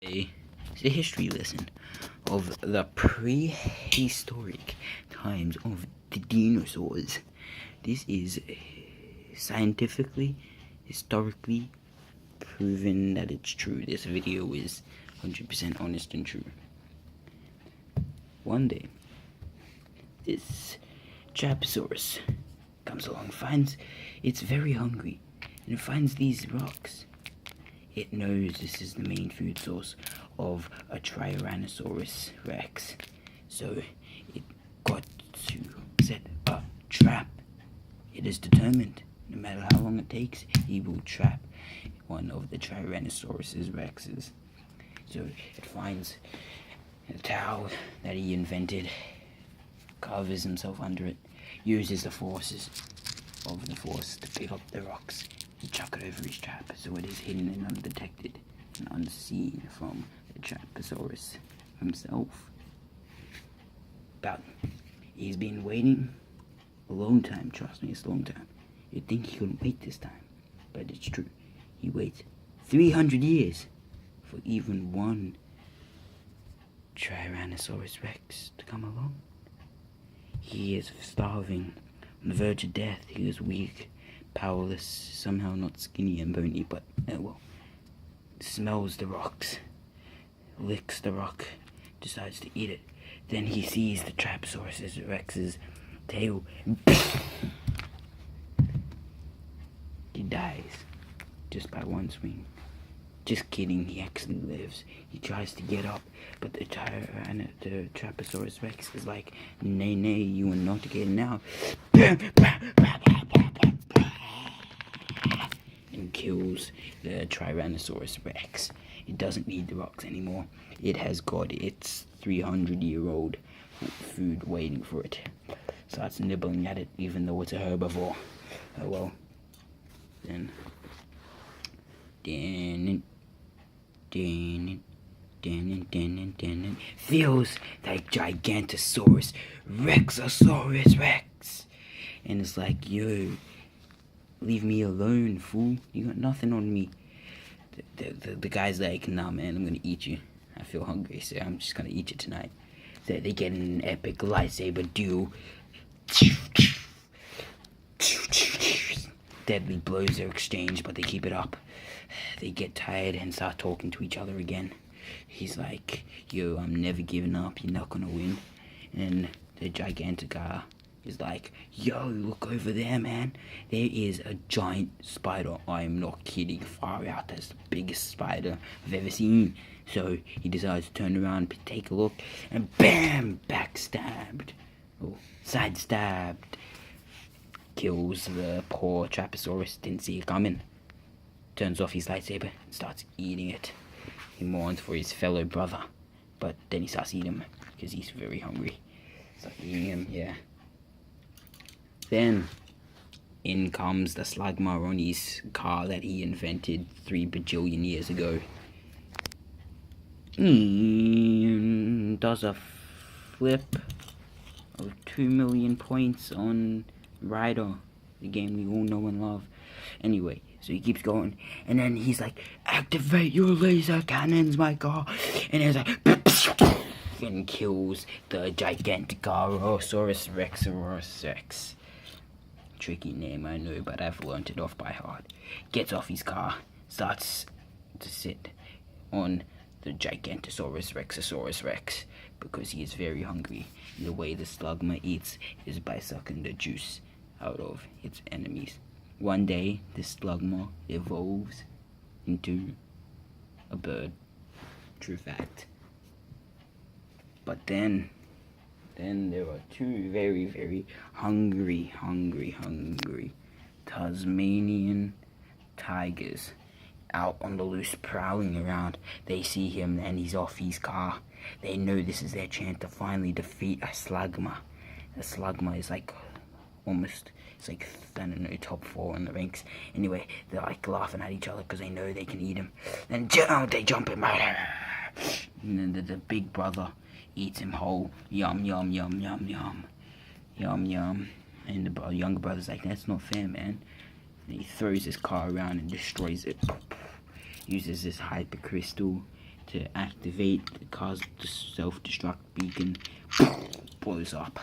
It's a history lesson of the prehistoric times of the dinosaurs. This is scientifically, historically proven that it's true. This video is 100% honest and true. One day, this Traposaurus comes along, finds it's very hungry, and it finds these rocks. It knows this is the main food source of a Tyrannosaurus Rex. So it got to set a trap. It is determined, no matter how long it takes, he will trap one of the Tyrannosaurus Rexes. So it finds a towel that he invented, covers himself under it, uses the forces of the force to pick up the rocks and chuck it over his trap, so it is hidden and undetected and unseen from the Traposaurus himself. But he's been waiting a long time, trust me, it's a long time. You'd think he couldn't wait this time, but it's true. He waits 300 years for even one Tyrannosaurus Rex to come along. He is starving, on the verge of death. He is weak, powerless, somehow not skinny and bony, but well, smells the rocks, licks the rock, decides to eat it. Then he sees the Traposaurus Rex's tail, and he dies just by one swing. Just kidding, he actually lives. He tries to get up, but the Traposaurus Rex is like, nay, you are not getting out. And kills the Tyrannosaurus Rex. It doesn't need the rocks anymore. It has got its 300-year-old food waiting for it. Starts nibbling at it, even though it's a herbivore. Oh well. Then feels like Gigantosaurus Rexosaurus Rex, and it's like, yo, leave me alone, fool. You got nothing on me. The guy's like, nah, man, I'm gonna eat you. I feel hungry, so I'm just gonna eat you tonight. So they get an epic lightsaber duel. Deadly blows are exchanged, but they keep it up. They get tired and start talking to each other again. He's like, yo, I'm never giving up, you're not gonna win. And the Gigantica is like, yo, look over there, man. There is a giant spider. I'm not kidding, far out. That's the biggest spider I've ever seen. So he decides to turn around, take a look, and bam, backstabbed. Oh, sidestabbed. Kills the poor Traposaurus, didn't see it coming. Turns off his lightsaber and starts eating it. He mourns for his fellow brother, but then he starts eating him because he's very hungry. Starts eating him, yeah. Then in comes the Slugma on his car that he invented 3 bajillion years ago. Does a flip of 2 million points on Rider, the game we all know and love. Anyway, so he keeps going, and then he's like, activate your laser cannons, my car. And he's like, and kills the Gigantosaurus Rex. Tricky name, I know, but I've learned it off by heart. Gets off his car, starts to sit on the Gigantosaurus Rex because he is very hungry. And the way the Slugma eats is by sucking the juice out of its enemies. One day, the Slugma evolves into a bird. True fact. But then there are 2 very, very hungry Tasmanian tigers out on the loose, prowling around. They see him and he's off his car. They know this is their chance to finally defeat a Slugma. A Slugma is like almost, it's like, I don't know, top 4 in the ranks. Anyway, they're like laughing at each other because they know they can eat him. Then they jump him out. And then the big brother eats him whole. Yum. And the younger brother's like, that's not fair, man. And he throws his car around and destroys it. Uses this hyper crystal to activate the car's self-destruct beacon, blows up.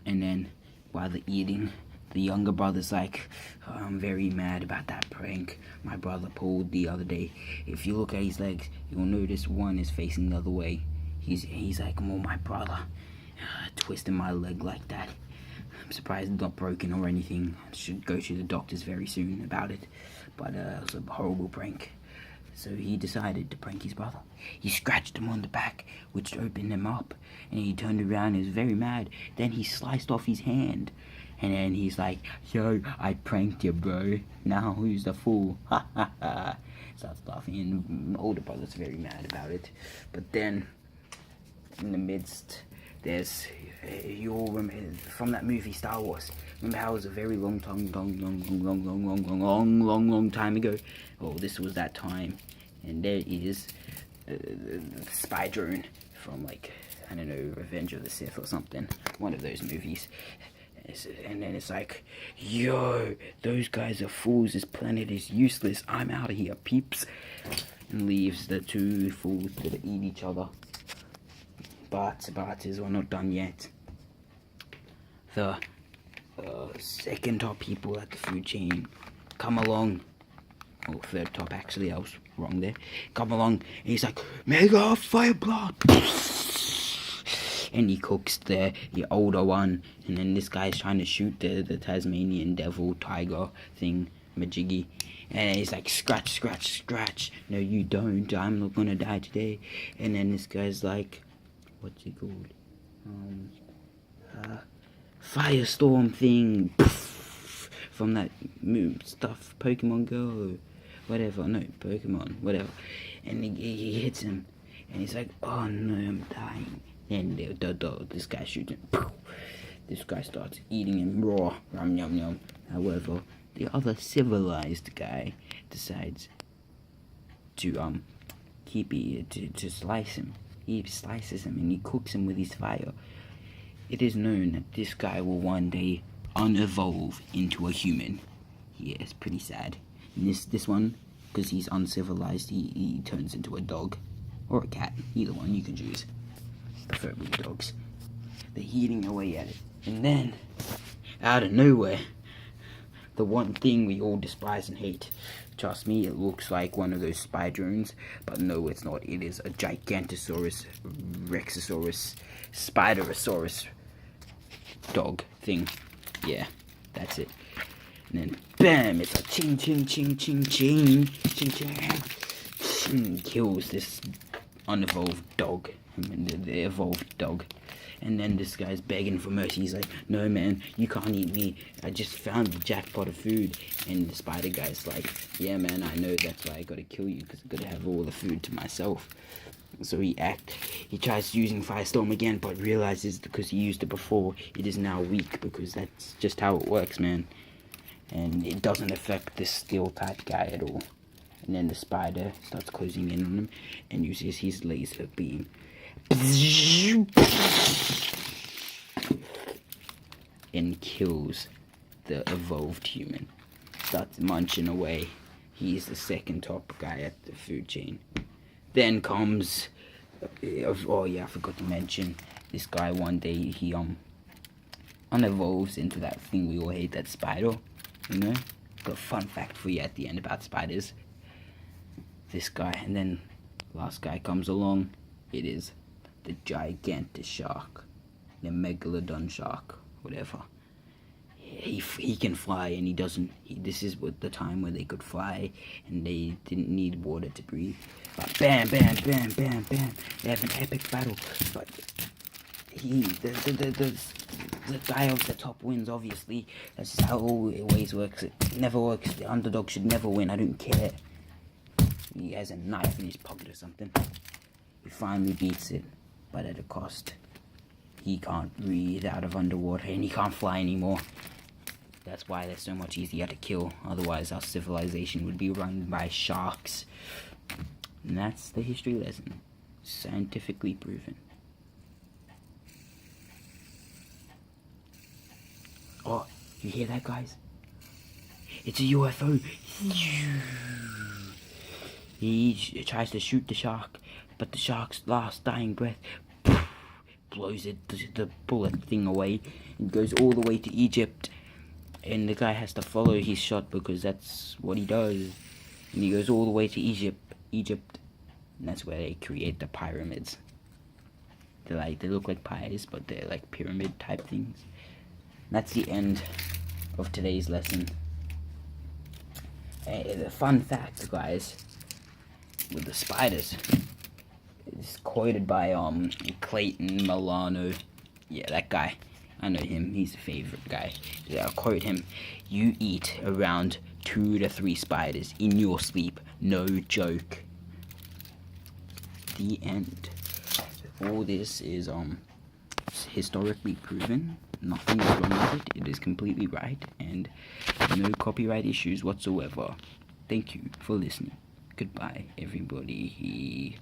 And then while they're eating, the younger brother's like, oh, I'm very mad about that prank my brother pulled the other day. If you look at his legs, you'll notice one is facing the other way. He's like, oh, my brother twisting my leg like that. I'm surprised it's not broken or anything. I should go to the doctors very soon about it. But it was a horrible prank. So he decided to prank his brother. He scratched him on the back, which opened him up. And he turned around and was very mad. Then he sliced off his hand. And then he's like, yo, I pranked you, bro. Now who's the fool? Ha ha ha. Starts laughing. And the older brother's very mad about it. But then, in the midst, there's, you all remember from that movie Star Wars. Remember how it was a very long time ago? Oh, this was that time. And there is the spy drone from, like, I don't know, Revenge of the Sith or something. One of those movies. And then it's like, yo, those guys are fools. This planet is useless. I'm out of here, peeps. And leaves the two fools to eat each other. But we're not done yet. The second top people at the food chain come along. Oh, third top, actually, I was wrong there. Come along, and he's like, Mega Fire Blood! And he cooks the older one, and then this guy's trying to shoot the Tasmanian devil tiger thing, Majiggy. And he's like, scratch, scratch, scratch. No, you don't. I'm not gonna die today. And then this guy's like, what's it called? Firestorm thing. From that stuff, Pokemon Go. Whatever, no, Pokemon, whatever. And he hits him. And he's like, oh no, I'm dying. And this guy shoots him. This guy starts eating him raw. Yum, yum, yum. However, the other civilized guy decides to to slice him. He slices him and he cooks him with his fire. It is known that this guy will one day unevolve into a human. Yeah, it's pretty sad. And this one, because he's uncivilized, he turns into a dog. Or a cat. Either one, you can choose. Preferably dogs. They're eating away at it. And then, out of nowhere, the one thing we all despise and hate. Trust me, it looks like one of those spy drones, but no, it's not. It is a Gigantosaurus, Rexosaurus, Spiderosaurus dog thing. Yeah, that's it. And then, bam! It's a ching, ching, ching, ching, ching, ching, ching. Kills this unevolved dog. I mean, the evolved dog. And then this guy's begging for mercy. He's like, no man, you can't eat me. I just found the jackpot of food. And the spider guy's like, yeah man, I know, that's why I gotta kill you, because I gotta have all the food to myself. So he tries using Firestorm again, but realizes because he used it before, it is now weak, because that's just how it works, man. And it doesn't affect this steel type guy at all. And then the spider starts closing in on him and uses his laser beam. And kills the evolved human. Starts munching away. He's the second top guy at the food chain. Then comes, oh yeah, I forgot to mention, this guy one day, he unevolves into that thing we all hate, that spider, you know? Got a fun fact for you at the end about spiders. This guy, and then last guy comes along, it is the gigantic shark, the megalodon shark, whatever. He can fly, and he doesn't. This is what the time where they could fly, and they didn't need water to breathe. But bam, bam, bam, bam, bam. They have an epic battle. But the guy of the top wins. Obviously, that's just how it always works. It never works. The underdog should never win. I don't care. He has a knife in his pocket or something. He finally beats it, but at a cost. He can't breathe out of underwater, and he can't fly anymore. That's why they're so much easier to kill. Otherwise, our civilization would be run by sharks. And that's the history lesson. Scientifically proven. Oh, you hear that, guys? It's a UFO. tries to shoot the shark, but the shark's last dying breath blows the bullet thing away and goes all the way to Egypt. And the guy has to follow his shot because that's what he does. And he goes all the way to Egypt, and that's where they create the pyramids. They look like pies, but they're like pyramid type things. That's the end of today's lesson. The fun fact, guys, with the spiders, it's quoted by Clayton Milano. Yeah, that guy. I know him. He's a favorite guy. Yeah, I'll quote him. You eat around 2 to 3 spiders in your sleep. No joke. The end. All this is historically proven. Nothing is wrong with it. It is completely right, and no copyright issues whatsoever. Thank you for listening. Goodbye, everybody.